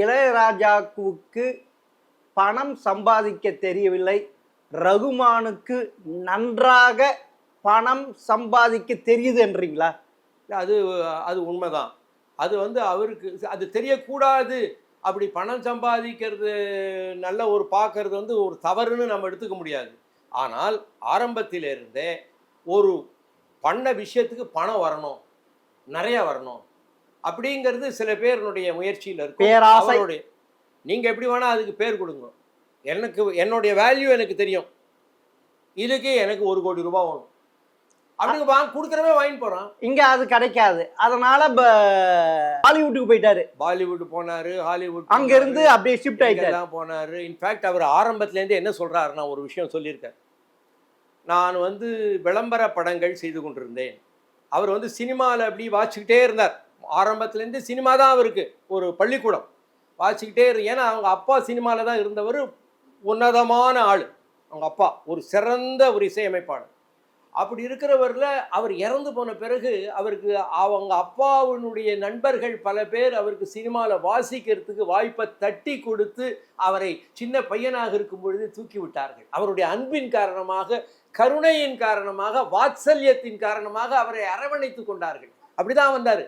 இளையராஜாவுக்கு பணம் சம்பாதிக்க தெரியவில்லை, ரகுமானுக்கு நன்றாக பணம் சம்பாதிக்க தெரியுதுன்றீங்களா? அது அது உண்மைதான். அது அவருக்கு அது தெரியக்கூடாது. அப்படி பணம் சம்பாதிக்கிறது நல்ல ஒரு பார்க்கறது ஒரு தவறுன்னு நம்ம எடுத்துக்க முடியாது. ஆனால் ஆரம்பத்திலிருந்தே ஒரு பண்ண விஷயத்துக்கு பணம் வரணும், நிறைய வரணும் அப்படிங்கிறது சில பேருடைய முயற்சியில் இருக்கும். அவருடைய நீங்கள் எப்படி வேணால் அதுக்கு பேர் கொடுங்க. எனக்கு என்னுடைய வேல்யூ எனக்கு தெரியும். இதுக்கு எனக்கு 1 கோடி ரூபாய் வேணும் அப்படின்னு கொடுக்குறவே வாங்கி போகிறான். இங்கே அது கிடைக்காது. அதனால பாலிவுட்டுக்கு போயிட்டாரு. பாலிவுட் போனார், ஹாலிவுட் அங்கேருந்து அப்படியே ஷிஃப்ட் ஆகிட்டு போனார். இன்ஃபேக்ட் அவர் ஆரம்பத்துலேருந்து என்ன சொல்கிறாருன்னா, ஒரு விஷயம் சொல்லியிருக்கார். நான் விளம்பர படங்கள் செய்து கொண்டிருந்தேன். அவர் சினிமாவில் அப்படி வாசிக்கிட்டே இருந்தார். ஆரம்பத்துலேருந்து சினிமா தான் அவருக்கு ஒரு பள்ளிக்கூடம். வாசிக்கிட்டே ஏன்னா அவங்க அப்பா சினிமாவில் தான் இருந்தவர். உன்னதமான ஆள் அவங்க அப்பா, ஒரு சிறந்த ஒரு இசையமைப்பாளர். அப்படி இருக்கிறவரில் அவர் இறந்து போன பிறகு அவருக்கு அவங்க அப்பாவினுடைய நண்பர்கள் பல பேர் அவருக்கு சினிமாவில் வாசிக்கிறதுக்கு வாய்ப்பை தட்டி கொடுத்து அவரை சின்ன பையனாக இருக்கும் பொழுது தூக்கி விட்டார்கள். அவருடைய அன்பின் காரணமாக, கருணையின் காரணமாக, வாத்சல்யத்தின் காரணமாக அவரை அரவணைத்து கொண்டார்கள். அப்படிதான் வந்தார்.